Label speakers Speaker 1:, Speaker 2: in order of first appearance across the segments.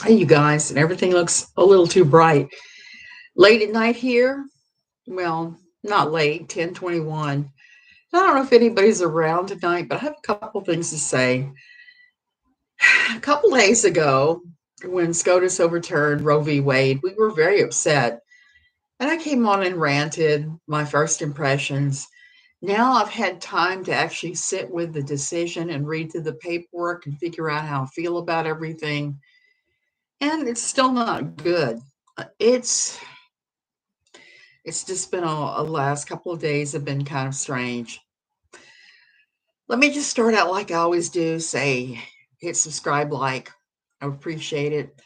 Speaker 1: Hey, you guys, and everything looks a little too bright. Late at night here? Well, not late, 10:21. I don't know if anybody's around tonight, but I have a couple things to say. A couple days ago, when SCOTUS overturned Roe v. Wade, we were very upset. And I came on and ranted my first impressions. Now I've had time to actually sit with the decision and read through the paperwork and figure out how I feel about everything. And it's still not good. It's It's just been a last couple of days have been kind of strange. Let me just start out like I always do. Say, hit subscribe, like. I appreciate it.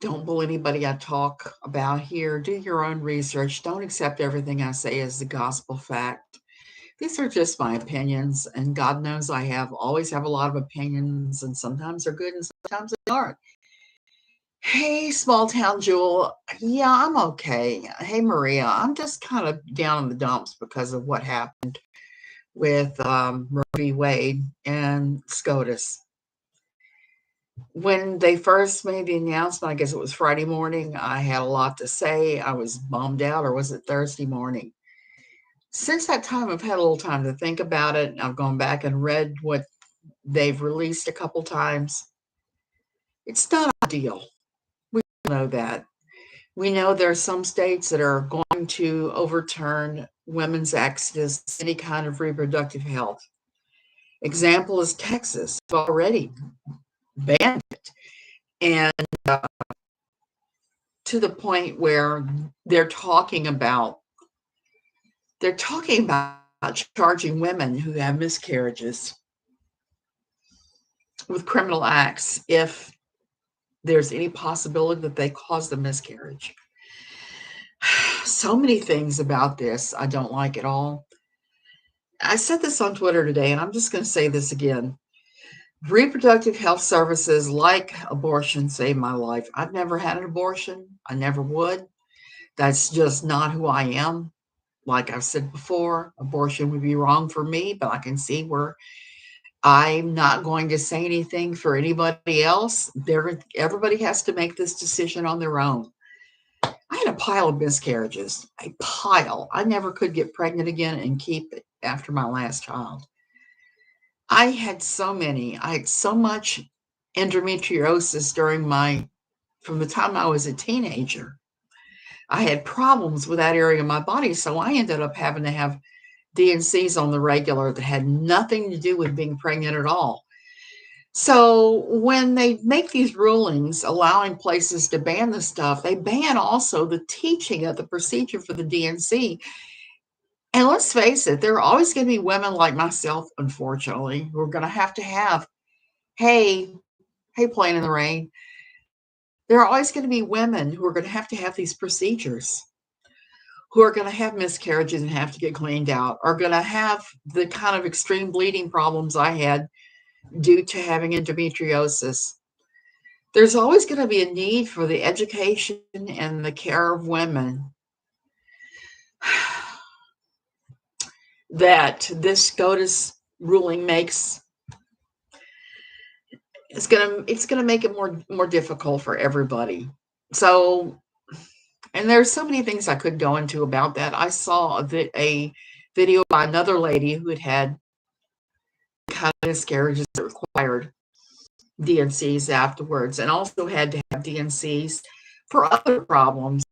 Speaker 1: Don't bully anybody I talk about here. Do your own research. Don't accept everything I say as the gospel fact. These are just my opinions, and God knows I always have a lot of opinions, and sometimes they're good and sometimes they aren't. Hey, small town Jewel. Yeah, I'm okay. Hey, Maria. I'm just kind of down in the dumps because of what happened with Roe v. Wade and SCOTUS. When they first made the announcement, I guess it was Friday morning, I had a lot to say. I was bummed out, or was it Thursday morning? Since that time, I've had a little time to think about it. I've gone back and read what they've released a couple times. It's not ideal. We know that. We know there are some states that are going to overturn women's access to any kind of reproductive health. Example is Texas, already banned it, and to the point where they're talking about charging women who have miscarriages with criminal acts if there's any possibility that they caused the miscarriage. So many things about this I don't like at all. I said this on Twitter today, and I'm just going to say this again. Reproductive health services like abortion saved my life. I've never had an abortion. I never would. That's just not who I am. Like I've said before, abortion would be wrong for me, but I can see where I'm not going to say anything for anybody else. Everybody has to make this decision on their own. I had a pile of miscarriages, a pile. I never could get pregnant again and keep it after my last child. I had so many. I had so much endometriosis from the time I was a teenager. I had problems with that area of my body, so I ended up having to have D&Cs on the regular that had nothing to do with being pregnant at all. So when they make these rulings allowing places to ban the stuff, they ban also the teaching of the procedure for the D&C. And let's face it, there are always going to be women like myself, unfortunately, who are going to have, hey, playing in the rain. There are always going to be women who are going to have these procedures, who are going to have miscarriages and have to get cleaned out, are going to have the kind of extreme bleeding problems I had due to having endometriosis. There's always going to be a need for the education and the care of women that this SCOTUS ruling makes. It's gonna make it more difficult for everybody. So, and there's so many things I could go into about that. I saw a video by another lady who had kind of miscarriages that required D&Cs afterwards, and also had to have D&Cs for other problems.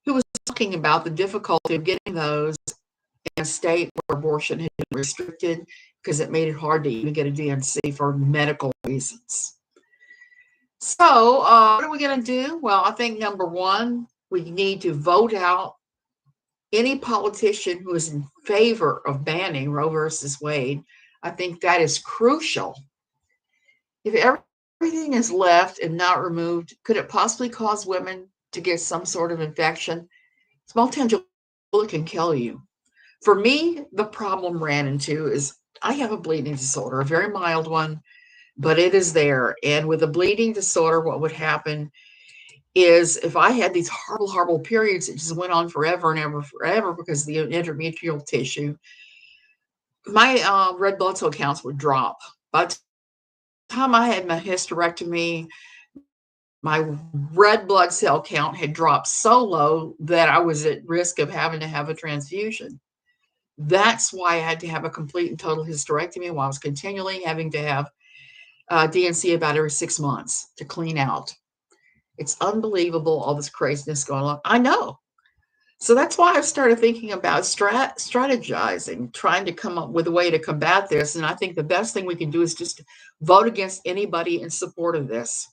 Speaker 1: Who was talking about the difficulty of getting those in a state where abortion had been restricted because it made it hard to even get a D&C for medical reasons. So, what are we going to do? Well, I think number one, we need to vote out any politician who is in favor of banning Roe versus Wade. I think that is crucial. If everything is left and not removed, could it possibly cause women to get some sort of infection? Small town bullet can kill you. For me, the problem ran into is I have a bleeding disorder, a very mild one, but it is there. And with a bleeding disorder, what would happen is if I had these horrible, horrible periods, it just went on forever and ever, forever because the endometrial tissue, my red blood cell counts would drop. By the time I had my hysterectomy, My red blood cell count had dropped so low that I was at risk of having to have a transfusion. That's why I had to have a complete and total hysterectomy, while I was continually having to have DNC about every 6 months to clean out. It's unbelievable, all this craziness going on. I know. So that's why I've started thinking about strategizing, trying to come up with a way to combat this. And I think the best thing we can do is just vote against anybody in support of this.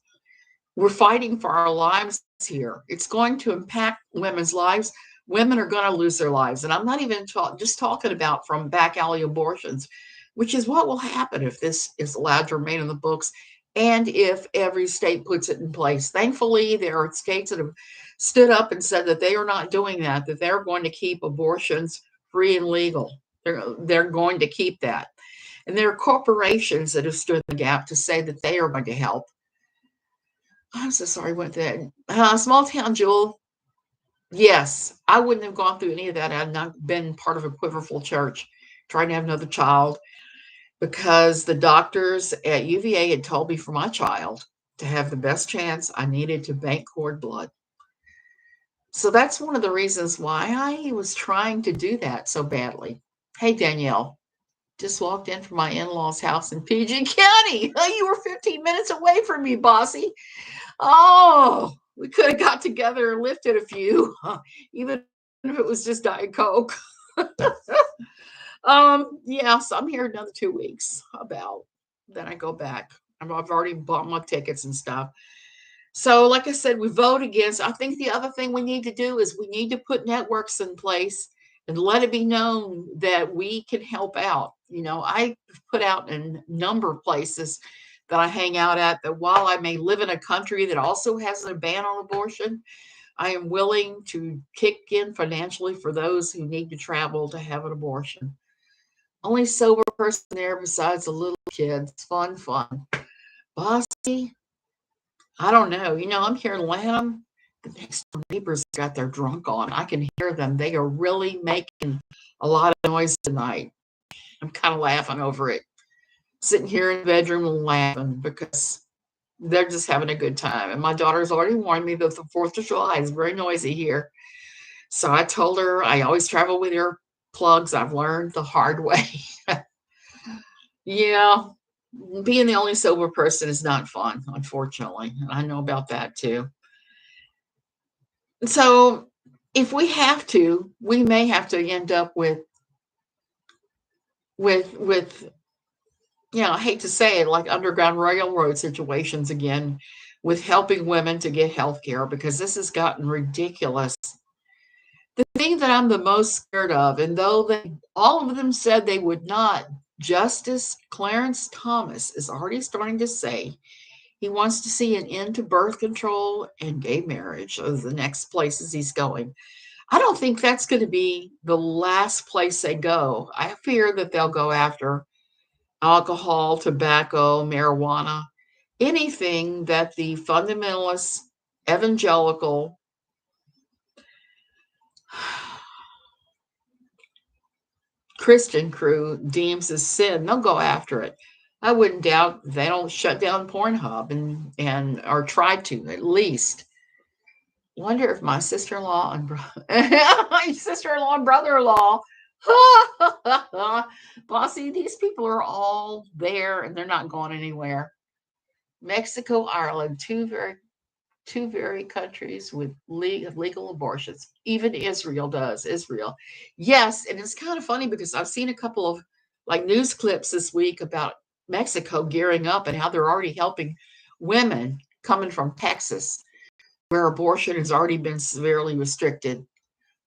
Speaker 1: We're fighting for our lives here. It's going to impact women's lives. Women are going to lose their lives. And I'm not even just talking about from back alley abortions, which is what will happen if this is allowed to remain in the books and if every state puts it in place. Thankfully, there are states that have stood up and said that they are not doing that, that they're going to keep abortions free and legal. They're going to keep that. And there are corporations that have stood in the gap to say that they are going to help. I'm so sorry I went there. Small town Jewel. Yes, I wouldn't have gone through any of that had I not been part of a quiverful church trying to have another child, because the doctors at UVA had told me for my child to have the best chance, I needed to bank cord blood. So that's one of the reasons why I was trying to do that so badly. Hey, Danielle, just walked in from my in-laws' house in PG County. Oh, you were 15 minutes away from me, bossy. Oh, we could have got together and lifted a few, even if it was just Diet Coke. Yeah, so I'm here another 2 weeks about. Then I go back. I've already bought my tickets and stuff. So, like I said, we vote against. I think the other thing we need to do is we need to put networks in place and let it be known that we can help out. I put out in a number of places that I hang out at that while I may live in a country that also has a ban on abortion, I am willing to kick in financially for those who need to travel to have an abortion. Only sober person there besides the little kids. Fun. Bossy, I don't know. I'm here in Lanham. The next door neighbors got their drunk on. I can hear them. They are really making a lot of noise tonight. I'm kind of laughing over it. Sitting here in the bedroom laughing because they're just having a good time. And my daughter's already warned me that the 4th of July is very noisy here. So I told her I always travel with earplugs. I've learned the hard way. Yeah, being the only sober person is not fun, unfortunately. And I know about that too. So if we have to, we may have to end up with I hate to say it, like Underground Railroad situations again, with helping women to get health care, because this has gotten ridiculous. The thing that I'm the most scared of, and though all of them said they would not, Justice Clarence Thomas is already starting to say he wants to see an end to birth control and gay marriage as the next places he's going. I don't think that's going to be the last place they go. I fear that they'll go after alcohol, tobacco, marijuana, anything that the fundamentalist, evangelical, Christian crew deems as sin. They'll go after it. I wouldn't doubt they don't shut down Pornhub and or try to at least. Wonder if my sister-in-law and my sister-in-law and brother-in-law, bossy, these people are all there and they're not going anywhere. Mexico, Ireland, two very countries with legal abortions. Even Israel does. Israel, yes, and it's kind of funny because I've seen a couple of like news clips this week about Mexico gearing up and how they're already helping women coming from Texas, where abortion has already been severely restricted.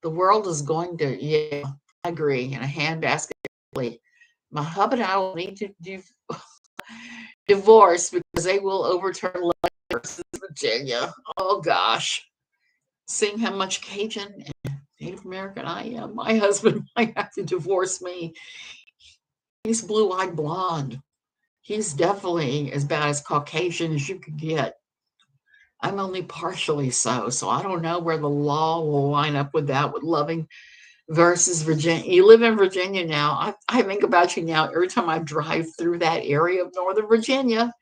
Speaker 1: The world is going to, yeah, I agree, in a handbasket. My husband and I will need to do divorce because they will overturn versus Virginia. Oh gosh. Seeing how much Cajun and Native American I am, my husband might have to divorce me. He's blue-eyed blonde. He's definitely as bad as Caucasian as you could get. I'm only partially so I don't know where the law will line up with that, with Loving versus Virginia. You live in Virginia now. I think about you now every time I drive through that area of Northern Virginia,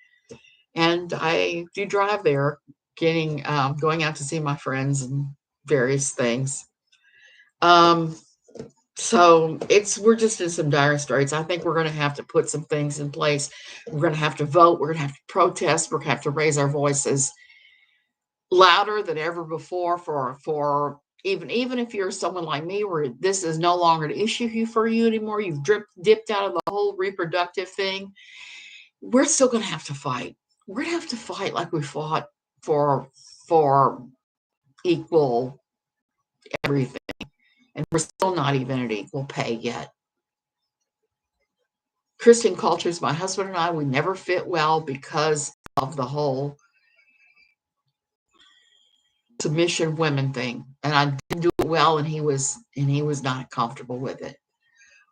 Speaker 1: and I do drive there going out to see my friends and various things. Um, so we're just in some dire straits. I think we're going to have to put some things in place. We're going to have to vote. We're going to have to protest. We're going to have to raise our voices louder than ever before for even if you're someone like me where this is no longer an issue for you anymore, you've dipped out of the whole reproductive thing, we're still going to have to fight. We're going to have to fight like we fought for equal everything, and we're still not even at equal pay yet. Christian cultures, my husband and I, we never fit well because of the whole submission women thing, and I didn't do it well, and he was not comfortable with it.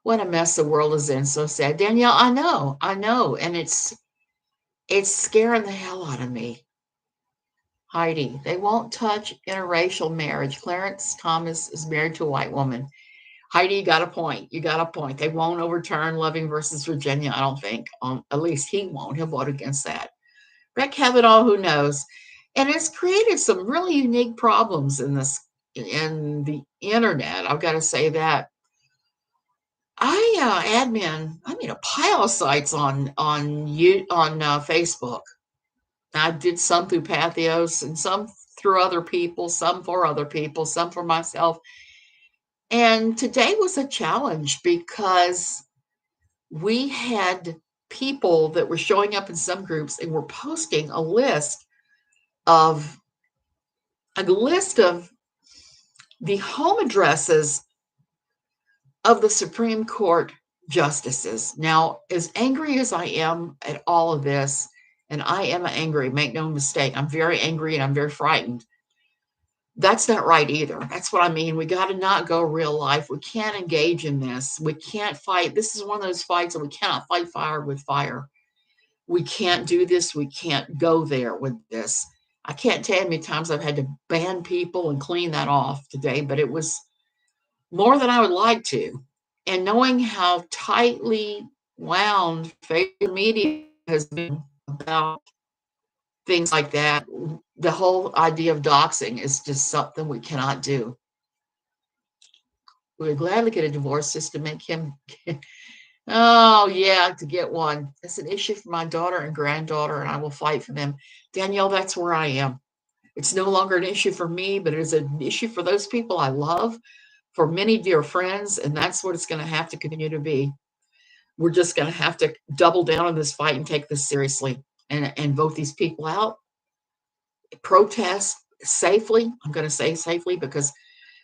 Speaker 1: What a mess the world is in. So sad, Danielle. I know, and it's scaring the hell out of me. Heidi, they won't touch interracial marriage. Clarence Thomas is married to a white woman. Heidi, you got a point. You got a point. They won't overturn Loving versus Virginia, I don't think. At least he won't. He'll vote against that. Brett Kavanaugh, who knows? And it's created some really unique problems in the internet. I've got to say that. I a pile of sites on Facebook. I did some through Pathos and some through other people, some for other people, some for myself. And today was a challenge because we had people that were showing up in some groups and were posting of a list of the home addresses of the Supreme Court justices. Now, as angry as I am at all of this, and I am angry, make no mistake, I'm very angry and I'm very frightened. That's not right either. That's what I mean. We got to not go real life. We can't engage in this. We can't fight. This is one of those fights that we cannot fight fire with fire. We can't do this. We can't go there with this. I can't tell you how many times I've had to ban people and clean that off today, but it was more than I would like to. And knowing how tightly wound Facebook media has been about things like that, the whole idea of doxxing is just something we cannot do. We would gladly get a divorce just to make him. Oh, yeah, to get one. It's an issue for my daughter and granddaughter, and I will fight for them. Danielle, that's where I am. It's no longer an issue for me, but it is an issue for those people I love, for many dear friends, and that's what it's going to have to continue to be. We're just going to have to double down on this fight and take this seriously and vote these people out. Protest safely. I'm going to say safely because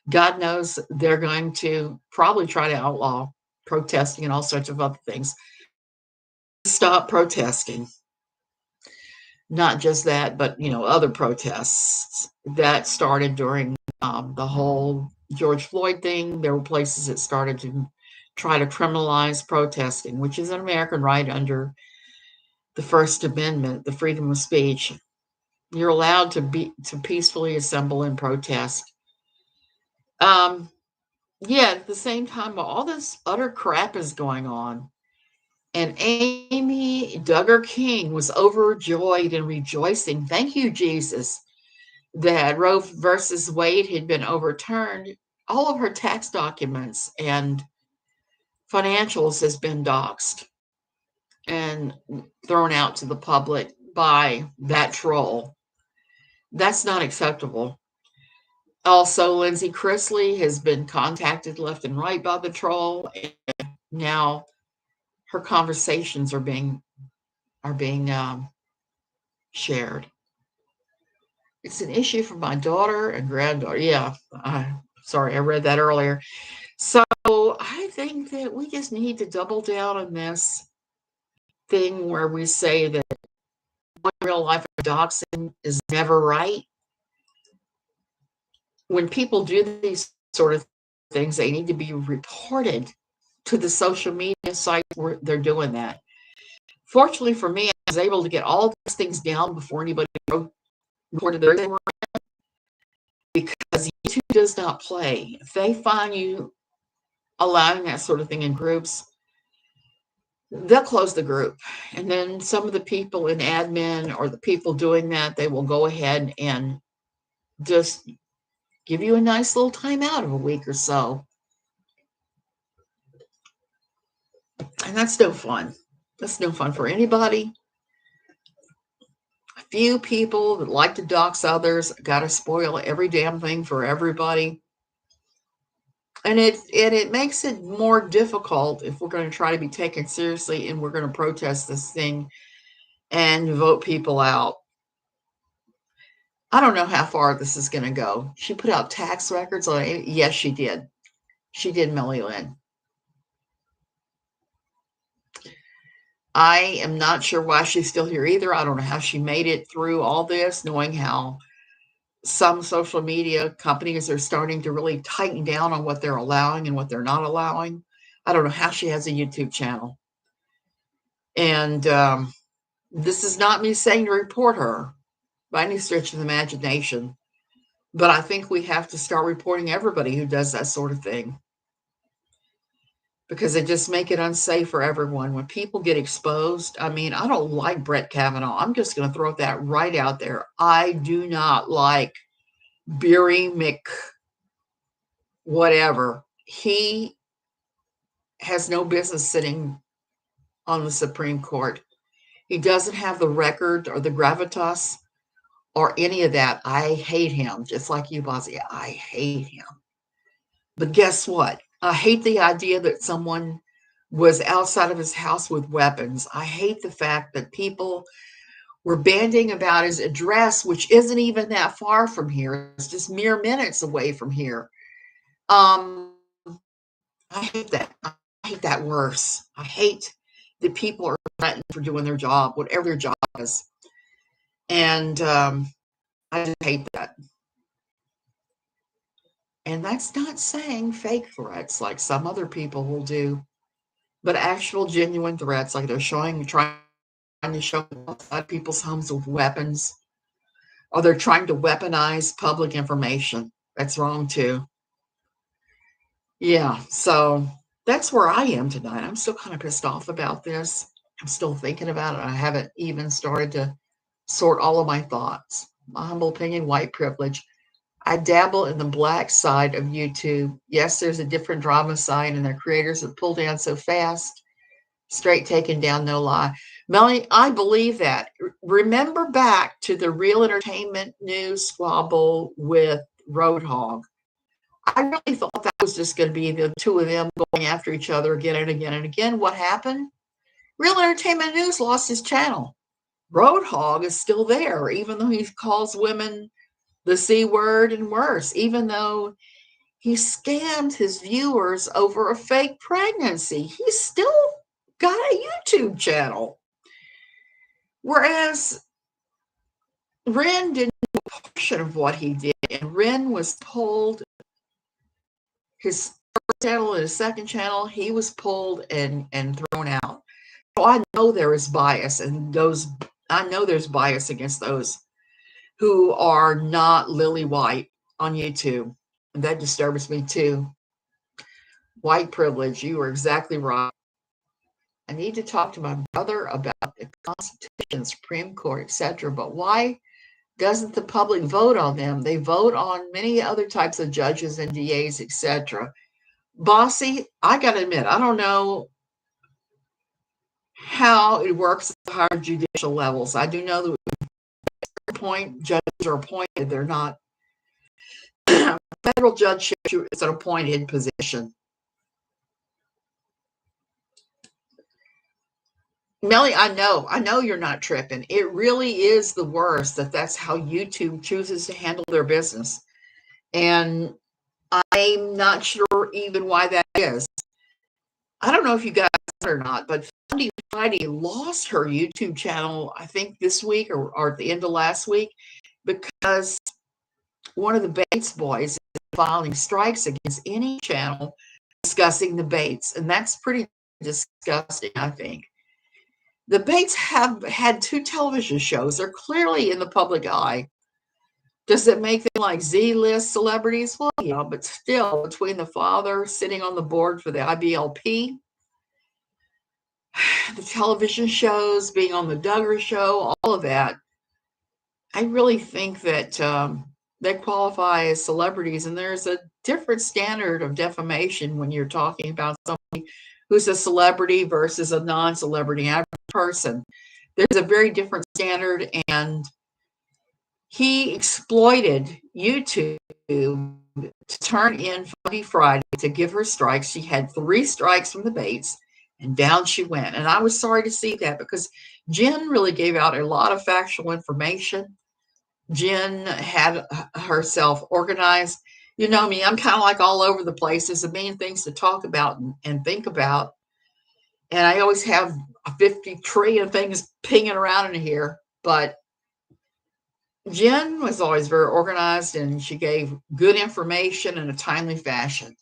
Speaker 1: God knows they're going to probably try to outlaw protesting and all sorts of other things. Stop protesting. Not just that, but other protests that started during the whole George Floyd thing. There were places that started to try to criminalize protesting, which is an American right under the First Amendment, the freedom of speech. You're allowed to peacefully assemble and protest. Yeah, at the same time, while all this utter crap is going on, and Amy Duggar King was overjoyed and rejoicing. Thank you, Jesus, that Roe versus Wade had been overturned. All of her tax documents and financials has been doxxed and thrown out to the public by that troll. That's not acceptable. Also, Lindsay Chrisley has been contacted left and right by the troll, and now her conversations are being shared. It's an issue for my daughter and granddaughter. Yeah, sorry, I read that earlier. So I think that we just need to double down on this thing where we say that real life doxing is never right. When people do these sort of things, they need to be reported to the social media sites where they're doing that. Fortunately for me, I was able to get all these things down before anybody reported they were, because YouTube does not play. If they find you allowing that sort of thing in groups, they'll close the group. And then some of the people in admin or the people doing that, they will go ahead and just give you a nice little timeout of a week or so. And that's no fun. That's no fun for anybody. A few people that like to dox others got to spoil every damn thing for everybody. And it makes it more difficult if we're going to try to be taken seriously and we're going to protest this thing and vote people out. I don't know how far this is going to go. She put out tax records on it. Yes, she did. She did, Millie Lynn. I am not sure why she's still here either. I don't know how she made it through all this, knowing how some social media companies are starting to really tighten down on what they're allowing and what they're not allowing. I don't know how she has a YouTube channel. And this is not me saying to report her by any stretch of the imagination, but I think we have to start reporting everybody who does that sort of thing, because it just make it unsafe for everyone. When people get exposed, I mean, I don't like Brett Kavanaugh. I'm just going to throw that right out there. I do not like Beery Mc whatever. He has no business sitting on the Supreme Court. He doesn't have the record or the gravitas or any of that. I hate him, just like you, Bossy. I hate him. But guess what? I hate the idea that someone was outside of his house with weapons. I hate the fact that people were banding about his address, which isn't even that far from here. It's just mere minutes away from here. I hate that. I hate that worse. I hate that people are threatened for doing their job, whatever their job is. And I just hate that. And that's not saying fake threats like some other people will do, but actual genuine threats, like they're trying to show outside people's homes with weapons, or they're trying to weaponize public information. That's wrong too. Yeah, so that's where I am tonight. I'm still kind of pissed off about this. I'm still thinking about it. I haven't even started to sort all of my thoughts. My humble opinion, white privilege. I dabble in the black side of YouTube. Yes, there's a different drama side, and their creators have pulled down so fast. Straight taken down, no lie. Melanie, I believe that. Remember back to the Real Entertainment News squabble with Roadhog. I really thought that was just going to be the two of them going after each other again and again and again. What happened? Real Entertainment News lost his channel. Roadhog is still there, even though he calls women the C word and worse, even though he scammed his viewers over a fake pregnancy. He's still got a YouTube channel. Whereas Ren didn't know a portion of what he did, and Ren was pulled. His first channel and his second channel, he was pulled and thrown out. So I know there is bias, and I know there's bias against those who are not lily white on YouTube. And that disturbs me too. White privilege, you are exactly right. I need to talk to my brother about the Constitution, Supreme Court, etc. But why doesn't the public vote on them? They vote on many other types of judges and DAs, etc. Bossy, I got to admit, I don't know how it works at the higher judicial levels. I do know that at a point, judges are appointed. They're not. Federal judgeship is an appointed position. Melly, I know you're not tripping. It really is the worst that's how YouTube chooses to handle their business. And I'm not sure even why that is. I don't know if you guys know or not, but Fundy Friday lost her YouTube channel, I think this week or at the end of last week, because one of the Bates boys is filing strikes against any channel discussing the Bates. And that's pretty disgusting, I think. The Bates have had 2 television shows. They're clearly in the public eye. Does it make them like Z-list celebrities? Well, yeah, but still, between the father sitting on the board for the IBLP, the television shows, being on the Duggar show, all of that. I really think that they qualify as celebrities, and there's a different standard of defamation when you're talking about somebody who's a celebrity versus a non-celebrity average person. There's a very different standard, and he exploited YouTube to turn in Funny Friday to give her strikes. She had 3 strikes from the baits, and down she went. And I was sorry to see that because Jen really gave out a lot of factual information. Jen had herself organized. You know me, I'm kind of like all over the place. There's a million things to talk about and think about. And I always have 50 trillion things pinging around in here. But Jen was always very organized and she gave good information in a timely fashion.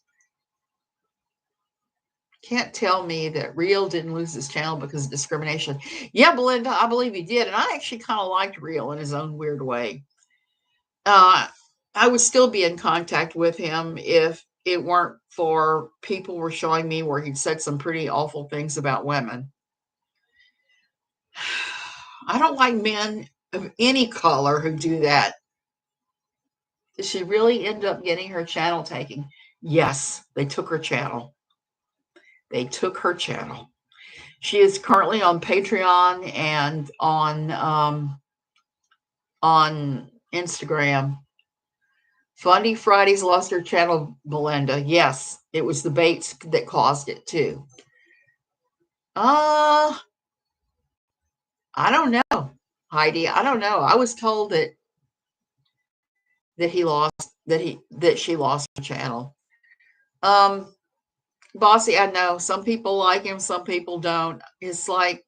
Speaker 1: Can't tell me that Real didn't lose his channel because of discrimination. Yeah, Belinda, I believe he did. And I actually kind of liked Real in his own weird way. I would still be in contact with him if it weren't for people were showing me where he'd said some pretty awful things about women. I don't like men of any color who do that. Did she really end up getting her channel taken? Yes, they took her channel. They took her channel. She is currently on Patreon and on Instagram. Funny Fridays lost her channel, Belinda. Yes, it was the baits that caused it too. I don't know, Heidi. I don't know. I was told that she lost her channel. Bossy, I know some people like him, some people don't. It's like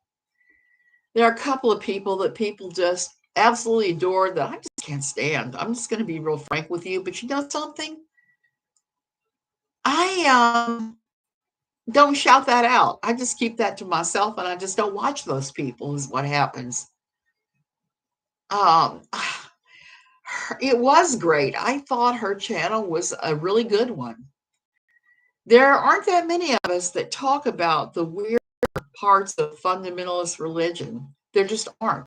Speaker 1: there are a couple of people that people just absolutely adore that I just can't stand. I'm just going to be real frank with you, but you know something? I don't shout that out. I just keep that to myself and I just don't watch those people is what happens. Um it was great. I thought her channel was a really good one. There aren't that many of us that talk about the weird parts of fundamentalist religion. There just aren't.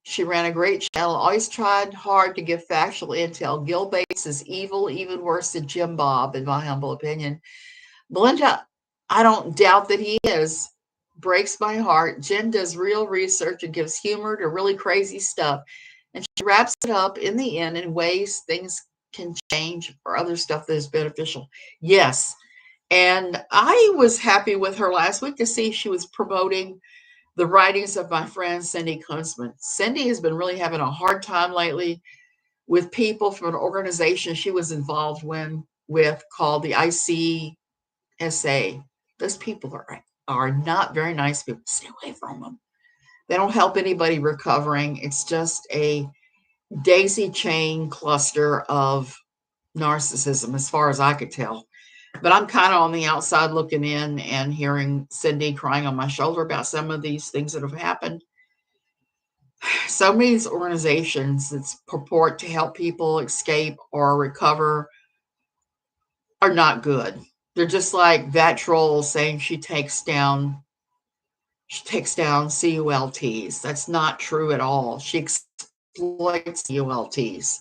Speaker 1: She ran a great channel, always tried hard to give factual intel. Gil Bates is evil, even worse than Jim Bob, in my humble opinion. Belinda, I don't doubt that he is. Breaks my heart. Jen does real research and gives humor to really crazy stuff. And she wraps it up in the end in ways things can change or other stuff that is beneficial. Yes. And I was happy with her last week to see she was promoting the writings of my friend Cindy Kunzman. Cindy has been really having a hard time lately with people from an organization she was involved with called the ICSA. Those people are not very nice people. Stay away from them. They don't help anybody recovering. It's just a daisy chain cluster of narcissism, as far as I could tell. But I'm kind of on the outside looking in and hearing Cindy crying on my shoulder about some of these things that have happened. So many of these organizations that purport to help people escape or recover are not good. They're just like that troll saying she takes down CULTs. That's not true at all. She exploits CULTs.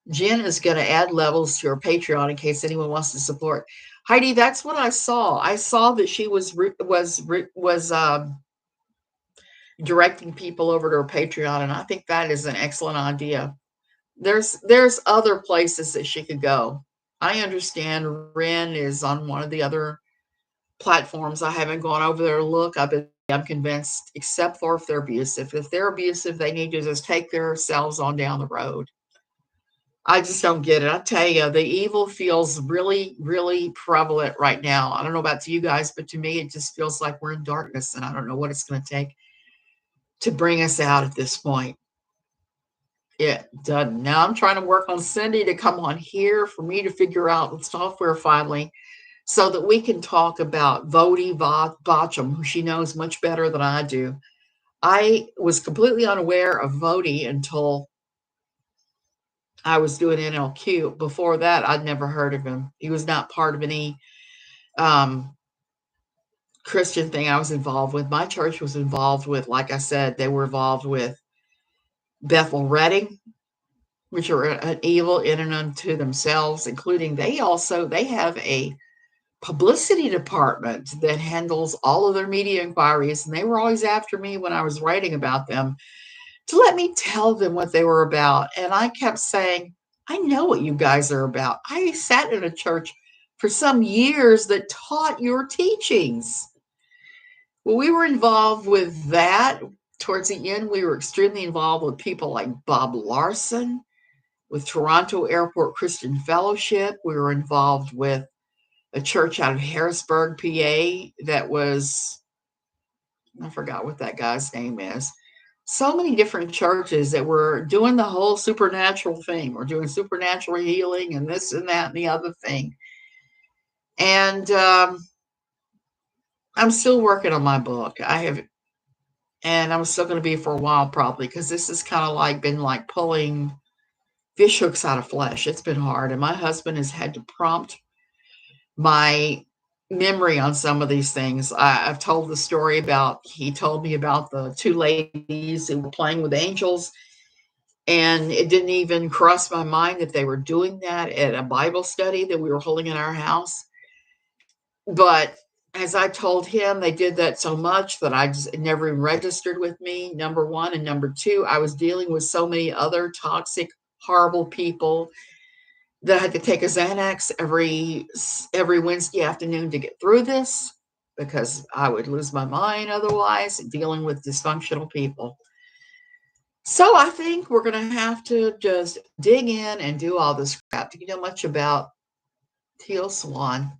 Speaker 1: Jen is going to add levels to her Patreon in case anyone wants to support. Heidi, that's what I saw. I saw that she was directing people over to her Patreon, and I think that is an excellent idea. There's other places that she could go. I understand Ren is on one of the other platforms. I haven't gone over there to look. I'm convinced, except for if they're abusive. If they're abusive, they need to just take themselves on down the road. I just don't get it. I tell you, the evil feels really, really prevalent right now. I don't know about to you guys, but to me, it just feels like we're in darkness, and I don't know what it's going to take to bring us out at this point. It doesn't. Now I'm trying to work on Cindy to come on here for me to figure out the software finally so that we can talk about Vodi Botcham, who she knows much better than I do. I was completely unaware of Vodi until I was doing NLQ. Before that, I'd never heard of him. He was not part of any Christian thing I was involved with. My church was involved with, like I said, they were involved with Bethel Redding, which are an evil in and unto themselves, including they have a publicity department that handles all of their media inquiries. And they were always after me when I was writing about them to let me tell them what they were about. And I kept saying, I know what you guys are about. I sat in a church for some years that taught your teachings. Well, we were involved with that. Towards the end, we were extremely involved with people like Bob Larson, with Toronto Airport Christian Fellowship. We were involved with a church out of Harrisburg, PA, that was, I forgot what that guy's name is. So many different churches that were doing the whole supernatural thing. We're doing supernatural healing and this and that and the other thing. And I'm still working on my book. And I'm still going to be for a while probably, because this has kind of like been like pulling fish hooks out of flesh. It's been hard. And my husband has had to prompt my memory on some of these things. I've told the story about, he told me about the two ladies who were playing with angels, and it didn't even cross my mind that they were doing that at a Bible study that we were holding in our house. But as I told him, they did that so much that I just, it never even registered with me, number one. And number two, I was dealing with so many other toxic, horrible people that I had to take a Xanax every Wednesday afternoon to get through this, because I would lose my mind otherwise, dealing with dysfunctional people. So I think we're going to have to just dig in and do all this crap. Do you know much about Teal Swan?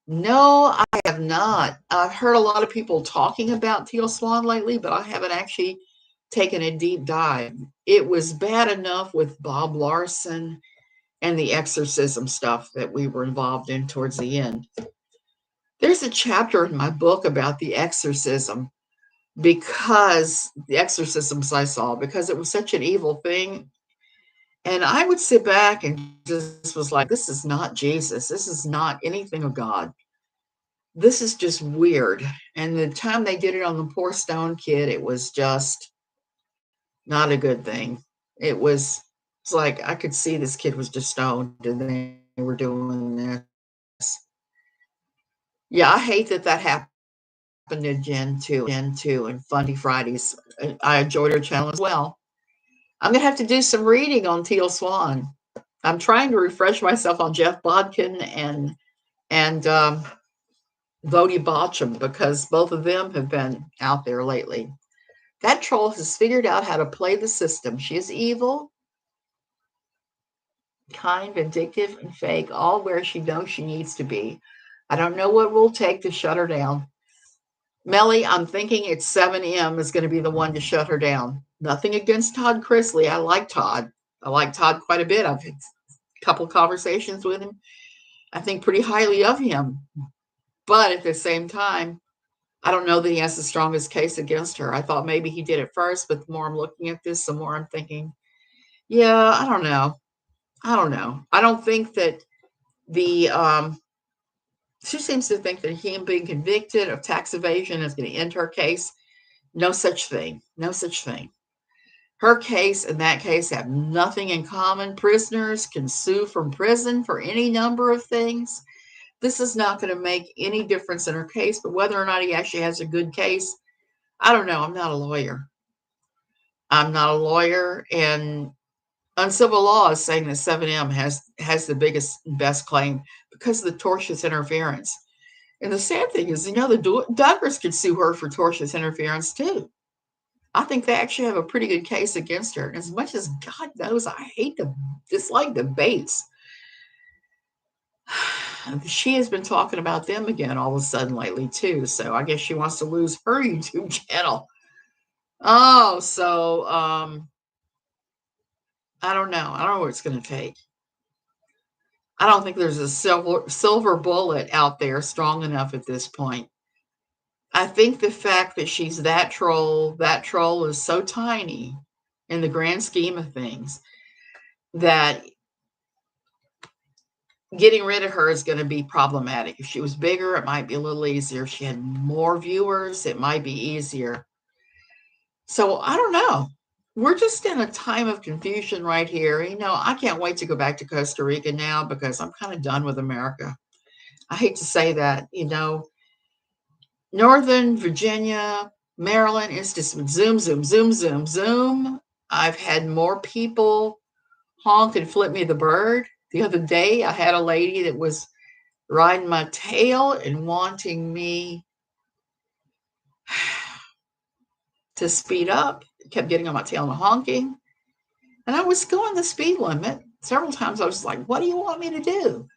Speaker 1: No, I have not. I've heard a lot of people talking about Teal Swan lately, but I haven't actually taken a deep dive. It was bad enough with Bob Larson and the exorcism stuff that we were involved in towards the end. There's a chapter in my book about the exorcism, because the exorcisms I saw, because it was such an evil thing. And I would sit back and just was like, this is not Jesus. This is not anything of God. This is just weird. And the time they did it on the poor stone kid, it was just not a good thing. It's like I could see this kid was just stoned and they were doing this. Yeah, I hate that that happened to Jen too, and Fundy Fridays. I enjoyed her channel as well. I'm gonna have to do some reading on Teal Swan. I'm trying to refresh myself on Jeff Bodkin and Vody Botcham, because both of them have been out there lately. That troll has figured out how to play the system. She is evil, kind, vindictive, and fake, all where she knows she needs to be. I don't know what it will take to shut her down. Melly, I'm thinking it's 7M is going to be the one to shut her down. Nothing against Todd Chrisley. I like Todd. I like Todd quite a bit. I've had a couple conversations with him. I think pretty highly of him. But at the same time, I don't know that he has the strongest case against her. I thought maybe he did at first, but the more I'm looking at this, the more I'm thinking, yeah, I don't know. I don't think that the she seems to think that him being convicted of tax evasion is going to end her case. No such thing. No such thing. Her case and that case have nothing in common. Prisoners can sue from prison for any number of things. This is not going to make any difference in her case, but whether or not he actually has a good case, I don't know. I'm not a lawyer. And uncivil law is saying that 7M has the biggest and best claim because of the tortious interference. And the sad thing is, the Duggars could sue her for tortious interference too. I think they actually have a pretty good case against her. And as much as God knows, I dislike debates. She has been talking about them again all of a sudden lately too. So I guess she wants to lose her YouTube channel. Oh, so I don't know. I don't know what it's going to take. I don't think there's a silver bullet out there strong enough at this point. I think the fact that she's that troll is so tiny in the grand scheme of things that getting rid of her is going to be problematic. If she was bigger, it might be a little easier. If she had more viewers, it might be easier. So I don't know. We're just in a time of confusion right here. I can't wait to go back to Costa Rica now because I'm kind of done with America. I hate to say that. Northern Virginia, Maryland is just zoom, zoom, zoom, zoom, zoom. I've had more people honk and flip me the bird. The other day, I had a lady that was riding my tail and wanting me to speed up, kept getting on my tail and honking. And I was going the speed limit. Several times I was like, what do you want me to do?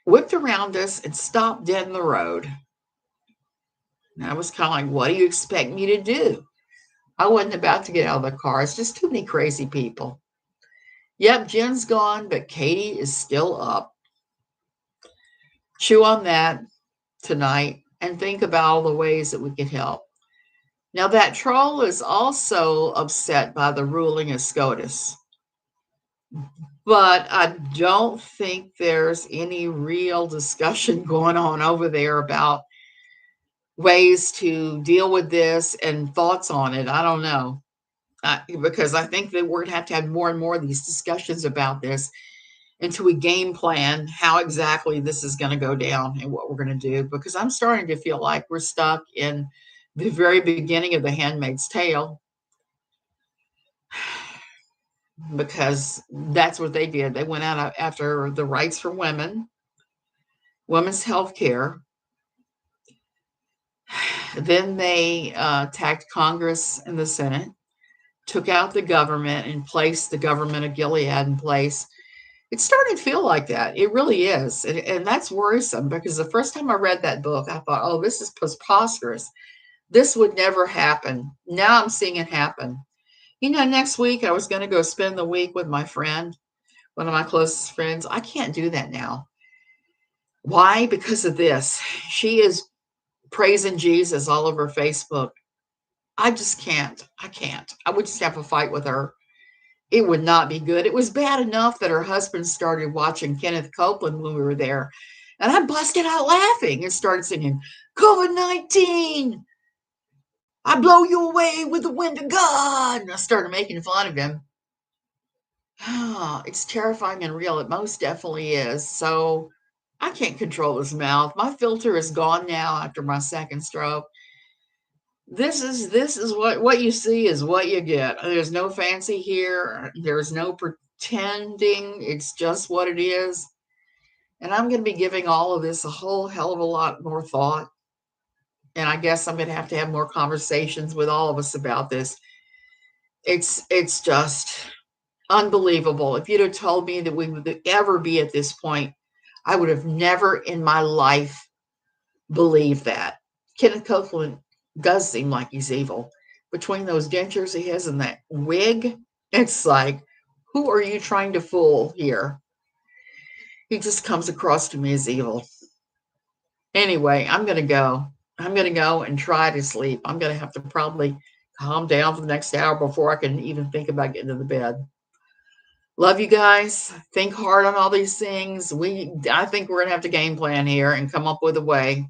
Speaker 1: Whipped around us and stopped dead in the road. And I was kind of like, what do you expect me to do? I wasn't about to get out of the car. It's just too many crazy people. Yep, Jen's gone, but Katie is still up. Chew on that tonight and think about all the ways that we could help. Now, that troll is also upset by the ruling of SCOTUS, but I don't think there's any real discussion going on over there about ways to deal with this and thoughts on it. I don't know. Because I think that we're going to have more and more of these discussions about this until we game plan how exactly this is going to go down and what we're going to do. Because I'm starting to feel like we're stuck in the very beginning of The Handmaid's Tale, because that's what they did. They went out after the rights for women, women's health care. Then they attacked Congress and the Senate, took out the government and placed the government of Gilead in place. It's starting to feel like that. It really is. And that's worrisome, because the first time I read that book, I thought, oh, this is preposterous. This would never happen. Now I'm seeing it happen. Next week I was going to go spend the week with my friend, one of my closest friends. I can't do that now. Why? Because of this. She is praising Jesus all over Facebook. I just can't. I can't. I would just have a fight with her. It would not be good. It was bad enough that her husband started watching Kenneth Copeland when we were there. And I busted out laughing and started singing, COVID-19, I blow you away with the wind of God. And I started making fun of him. It's terrifying and real. It most definitely is. So I can't control his mouth. My filter is gone now after my second stroke. This is what you see is what you get. There's no fancy here. There's no pretending. It's just what it is. And I'm going to be giving all of this a whole hell of a lot more thought. And I guess I'm going to have more conversations with all of us about this. It's just unbelievable. If you'd have told me that we would ever be at this point, I would have never in my life believed that. Kenneth Copeland does seem like he's evil. Between those dentures he has and that wig, it's like, who are you trying to fool here? He just comes across to me as evil. Anyway, I'm going to go. I'm going to go and try to sleep. I'm going to have to probably calm down for the next hour before I can even think about getting to the bed. Love you guys. Think hard on all these things. I think we're going to have to game plan here and come up with a way.